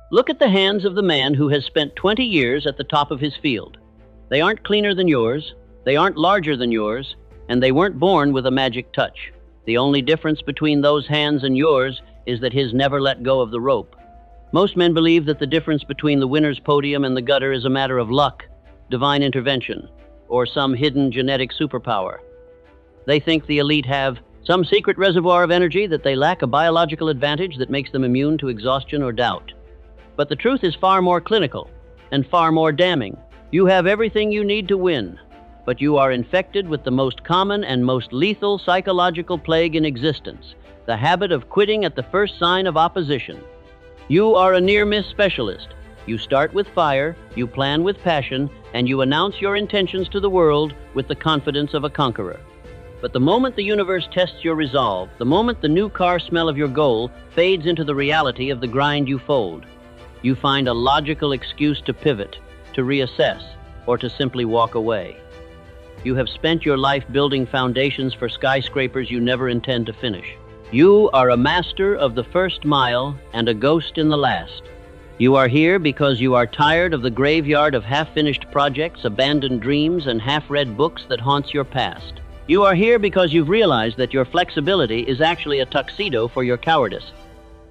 Look at the hands of the man who has spent 20 years at the top of his field. They aren't cleaner than yours, they aren't larger than yours, and they weren't born with a magic touch. The only difference between those hands and yours is that his never let go of the rope. Most men believe that the difference between the winner's podium and the gutter is a matter of luck, divine intervention, or some hidden genetic superpower. They think the elite have some secret reservoir of energy, that they lack a biological advantage that makes them immune to exhaustion or doubt. But the truth is far more clinical and far more damning. You have everything you need to win, but you are infected with the most common and most lethal psychological plague in existence, the habit of quitting at the first sign of opposition. You are a near-miss specialist. You start with fire, you plan with passion, and you announce your intentions to the world with the confidence of a conqueror. But the moment the universe tests your resolve, the moment the new car smell of your goal fades into the reality of the grind you fold, you find a logical excuse to pivot, to reassess, or to simply walk away. You have spent your life building foundations for skyscrapers you never intend to finish. You are a master of the first mile and a ghost in the last. You are here because you are tired of the graveyard of half-finished projects, abandoned dreams, and half-read books that haunts your past. You are here because you've realized that your flexibility is actually a tuxedo for your cowardice.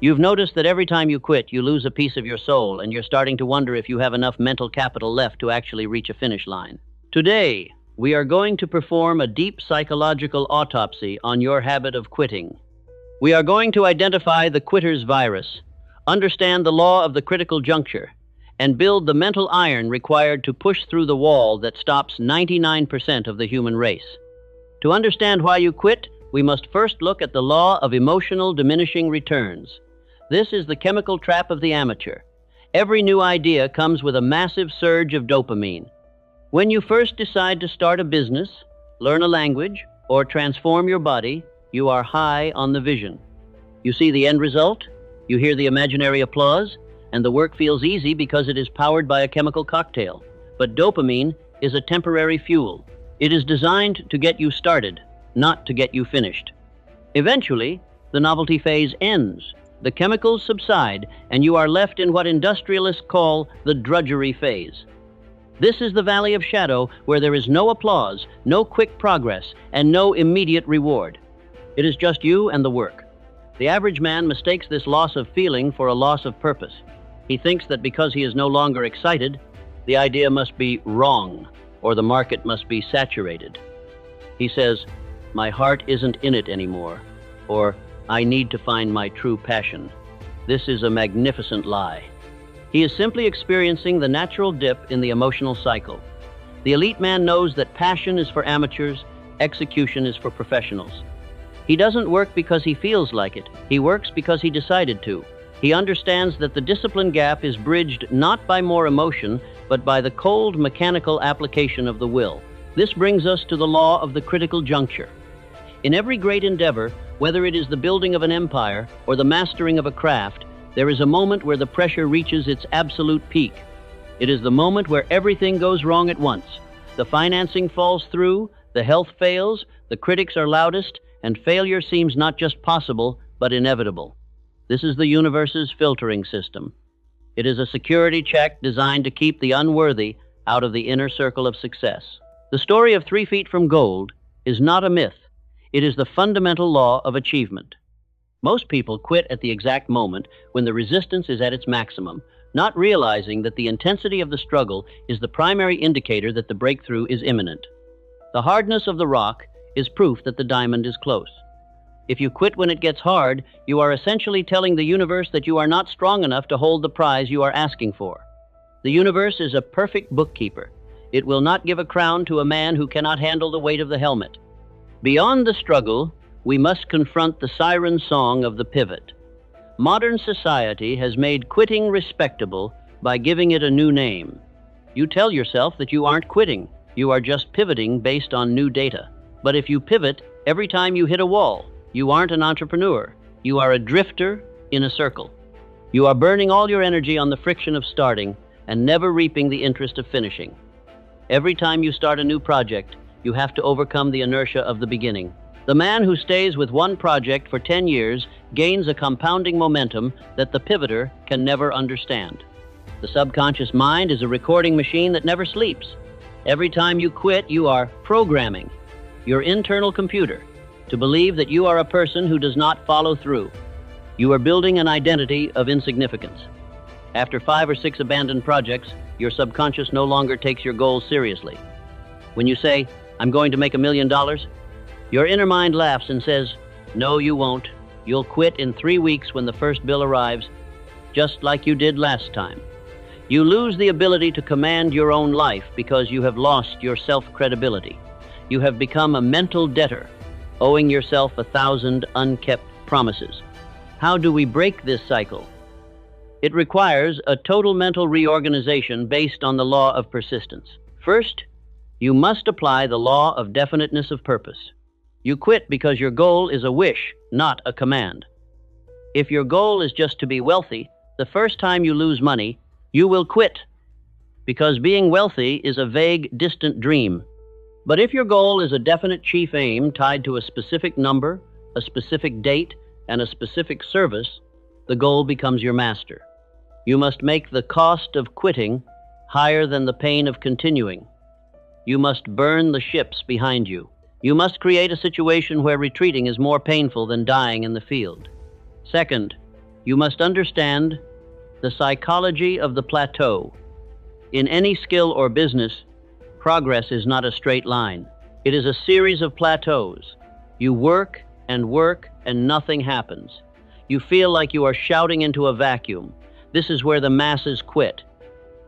You've noticed that every time you quit, you lose a piece of your soul, and you're starting to wonder if you have enough mental capital left to actually reach a finish line. Today, we are going to perform a deep psychological autopsy on your habit of quitting. We are going to identify the quitter's virus, understand the law of the critical juncture, and build the mental iron required to push through the wall that stops 99% of the human race. To understand why you quit, we must first look at the law of emotional diminishing returns. This is the chemical trap of the amateur. Every new idea comes with a massive surge of dopamine. When you first decide to start a business, learn a language, or transform your body, you are high on the vision. You see the end result, you hear the imaginary applause, and the work feels easy because it is powered by a chemical cocktail. But dopamine is a temporary fuel. It is designed to get you started, not to get you finished. Eventually, the novelty phase ends, the chemicals subside, and you are left in what industrialists call the drudgery phase. This is the valley of shadow where there is no applause, no quick progress, and no immediate reward. It is just you and the work. The average man mistakes this loss of feeling for a loss of purpose. He thinks that because he is no longer excited, the idea must be wrong, or the market must be saturated. He says, "My heart isn't in it anymore," or "I need to find my true passion." This is a magnificent lie. He is simply experiencing the natural dip in the emotional cycle. The elite man knows that passion is for amateurs, execution is for professionals. He doesn't work because he feels like it. He works because he decided to. He understands that the discipline gap is bridged not by more emotion, but by the cold, mechanical application of the will. This brings us to the law of the critical juncture. In every great endeavor, whether it is the building of an empire or the mastering of a craft, there is a moment where the pressure reaches its absolute peak. It is the moment where everything goes wrong at once. The financing falls through, the health fails, the critics are loudest, and failure seems not just possible, but inevitable. This is the universe's filtering system. It is a security check designed to keep the unworthy out of the inner circle of success. The story of 3 feet from gold is not a myth. It is the fundamental law of achievement. Most people quit at the exact moment when the resistance is at its maximum, not realizing that the intensity of the struggle is the primary indicator that the breakthrough is imminent. The hardness of the rock is proof that the diamond is close. If you quit when it gets hard, you are essentially telling the universe that you are not strong enough to hold the prize you are asking for. The universe is a perfect bookkeeper. It will not give a crown to a man who cannot handle the weight of the helmet. Beyond the struggle, we must confront the siren song of the pivot. Modern society has made quitting respectable by giving it a new name. You tell yourself that you aren't quitting. You are just pivoting based on new data. But if you pivot every time you hit a wall, you aren't an entrepreneur. You are a drifter in a circle. You are burning all your energy on the friction of starting and never reaping the interest of finishing. Every time you start a new project, you have to overcome the inertia of the beginning. The man who stays with one project for 10 years gains a compounding momentum that the pivoter can never understand. The subconscious mind is a recording machine that never sleeps. Every time you quit, you are programming your internal computer to believe that you are a person who does not follow through. You are building an identity of insignificance. After 5 or 6 abandoned projects, your subconscious no longer takes your goals seriously. When you say, "I'm going to make $1 million," your inner mind laughs and says, "No, you won't. You'll quit in 3 weeks when the first bill arrives, just like you did last time." You lose the ability to command your own life because you have lost your self-credibility. You have become a mental debtor, owing yourself 1,000 unkept promises. How do we break this cycle? It requires a total mental reorganization based on the law of persistence. First, you must apply the law of definiteness of purpose. You quit because your goal is a wish, not a command. If your goal is just to be wealthy, the first time you lose money, you will quit, because being wealthy is a vague, distant dream. But if your goal is a definite chief aim tied to a specific number, a specific date, and a specific service, the goal becomes your master. You must make the cost of quitting higher than the pain of continuing. You must burn the ships behind you. You must create a situation where retreating is more painful than dying in the field. Second, you must understand the psychology of the plateau. In any skill or business, progress is not a straight line. It is a series of plateaus. You work and nothing happens. You feel like you are shouting into a vacuum. This is where the masses quit.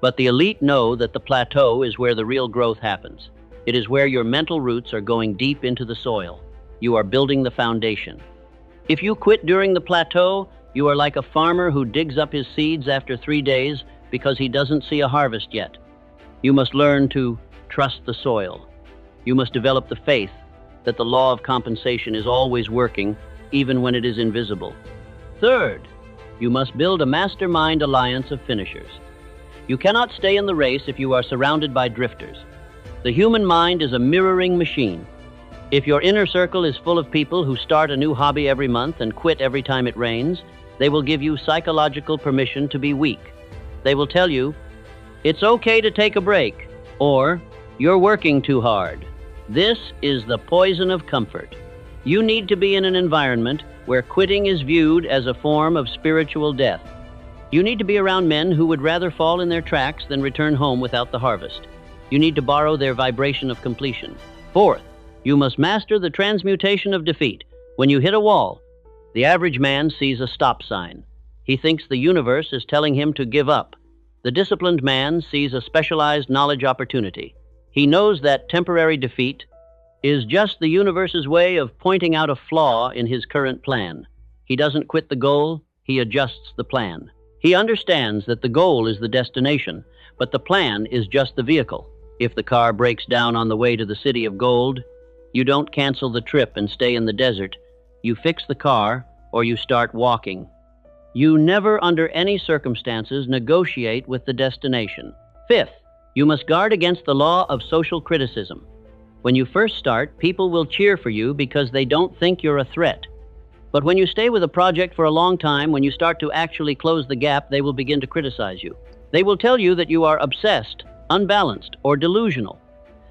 But the elite know that the plateau is where the real growth happens. It is where your mental roots are going deep into the soil. You are building the foundation. If you quit during the plateau, you are like a farmer who digs up his seeds after 3 days because he doesn't see a harvest yet. You must learn to trust the soil. You must develop the faith that the law of compensation is always working, even when it is invisible. Third, you must build a mastermind alliance of finishers. You cannot stay in the race if you are surrounded by drifters. The human mind is a mirroring machine. If your inner circle is full of people who start a new hobby every month and quit every time it rains, they will give you psychological permission to be weak. They will tell you, "It's okay to take a break," or "You're working too hard." This is the poison of comfort. You need to be in an environment where quitting is viewed as a form of spiritual death. You need to be around men who would rather fall in their tracks than return home without the harvest. You need to borrow their vibration of completion. Fourth, you must master the transmutation of defeat. When you hit a wall, the average man sees a stop sign. He thinks the universe is telling him to give up. The disciplined man sees a specialized knowledge opportunity. He knows that temporary defeat is just the universe's way of pointing out a flaw in his current plan. He doesn't quit the goal, he adjusts the plan. He understands that the goal is the destination, but the plan is just the vehicle. If the car breaks down on the way to the city of gold, you don't cancel the trip and stay in the desert. You fix the car, or you start walking. You never, under any circumstances, negotiate with the destination. Fifth, you must guard against the law of social criticism. When you first start, people will cheer for you because they don't think you're a threat. But when you stay with a project for a long time, when you start to actually close the gap, they will begin to criticize you. They will tell you that you are obsessed, unbalanced, or delusional.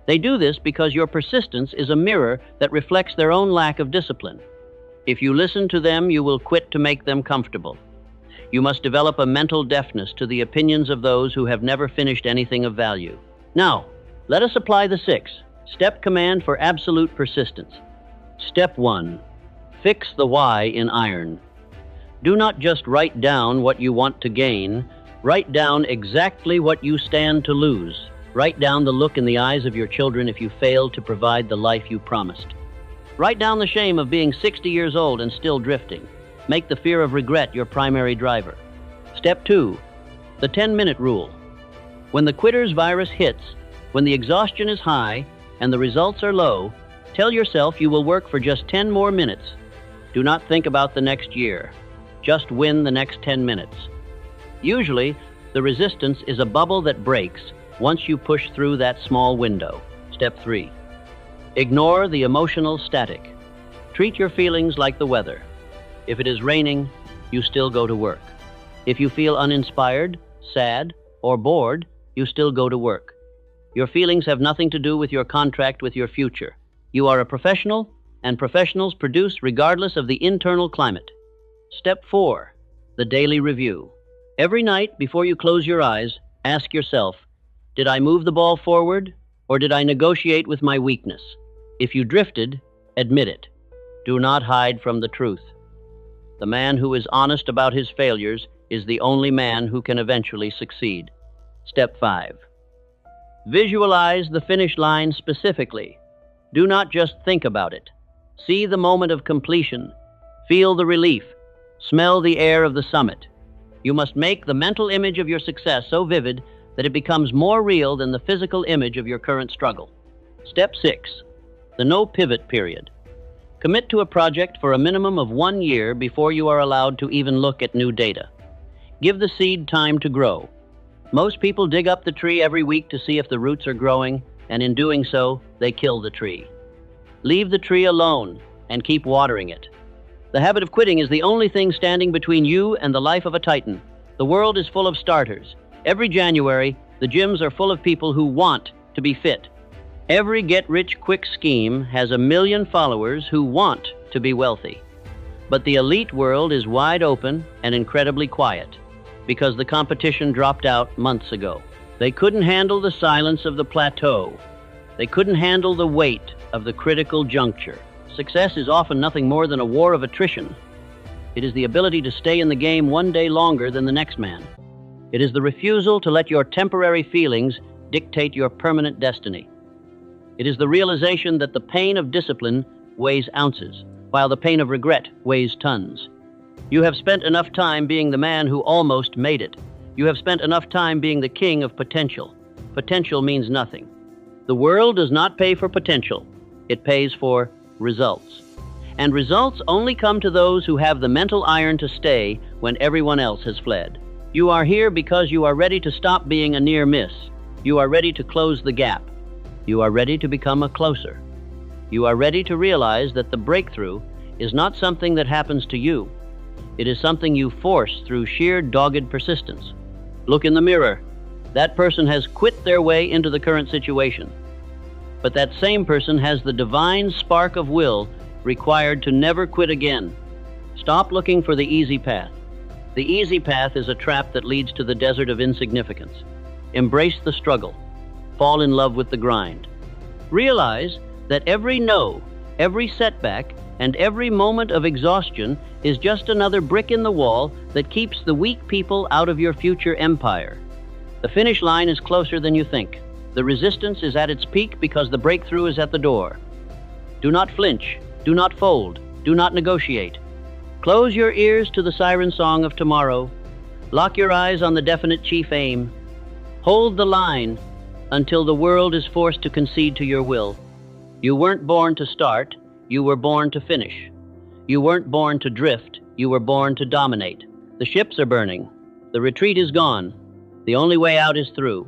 They do this because your persistence is a mirror that reflects their own lack of discipline. If you listen to them, you will quit to make them comfortable. You must develop a mental deafness to the opinions of those who have never finished anything of value. Now, let us apply the 6-step command for absolute persistence. Step 1. Fix the why in iron. Do not just write down what you want to gain. Write down exactly what you stand to lose. Write down the look in the eyes of your children if you fail to provide the life you promised. Write down the shame of being 60 years old and still drifting. Make the fear of regret your primary driver. Step 2. The 10-minute rule. When the quitter's virus hits, when the exhaustion is high and the results are low, tell yourself you will work for just 10 more minutes. Do not think about the next year. Just win the next 10 minutes. Usually, the resistance is a bubble that breaks once you push through that small window. Step 3. Ignore the emotional static. Treat your feelings like the weather. If it is raining, you still go to work. If you feel uninspired, sad, or bored, you still go to work. Your feelings have nothing to do with your contract with your future. You are a professional, and professionals produce regardless of the internal climate. Step 4. The daily review. Every night before you close your eyes, ask yourself, did I move the ball forward, or did I negotiate with my weakness? If you drifted, admit it. Do not hide from the truth. The man who is honest about his failures is the only man who can eventually succeed. Step 5. Visualize the finish line specifically. Do not just think about it. See the moment of completion. Feel the relief. Smell the air of the summit. You must make the mental image of your success so vivid that it becomes more real than the physical image of your current struggle. Step 6. The no pivot period. Commit to a project for a minimum of 1 year before you are allowed to even look at new data. Give the seed time to grow. Most people dig up the tree every week to see if the roots are growing, and in doing so, they kill the tree. Leave the tree alone and keep watering it. The habit of quitting is the only thing standing between you and the life of a titan. The world is full of starters. Every January, the gyms are full of people who want to be fit. Every get-rich-quick scheme has 1 million followers who want to be wealthy. But the elite world is wide open and incredibly quiet because the competition dropped out months ago. They couldn't handle the silence of the plateau. They couldn't handle the weight of the critical juncture. Success is often nothing more than a war of attrition. It is the ability to stay in the game 1 day longer than the next man. It is the refusal to let your temporary feelings dictate your permanent destiny. It is the realization that the pain of discipline weighs ounces, while the pain of regret weighs tons. You have spent enough time being the man who almost made it. You have spent enough time being the king of potential. Potential means nothing. The world does not pay for potential. It pays for results. And results only come to those who have the mental iron to stay when everyone else has fled. You are here because you are ready to stop being a near miss. You are ready to close the gap. You are ready to become a closer. You are ready to realize that the breakthrough is not something that happens to you. It is something you force through sheer dogged persistence. Look in the mirror. That person has quit their way into the current situation. But that same person has the divine spark of will required to never quit again. Stop looking for the easy path. The easy path is a trap that leads to the desert of insignificance. Embrace the struggle. Fall in love with the grind. Realize that every no, every setback, and every moment of exhaustion is just another brick in the wall that keeps the weak people out of your future empire. The finish line is closer than you think. The resistance is at its peak because the breakthrough is at the door. Do not flinch. Do not fold. Do not negotiate. Close your ears to the siren song of tomorrow. Lock your eyes on the definite chief aim. Hold the line until the world is forced to concede to your will. You weren't born to start. You were born to finish. You weren't born to drift. You were born to dominate. The ships are burning. The retreat is gone. The only way out is through.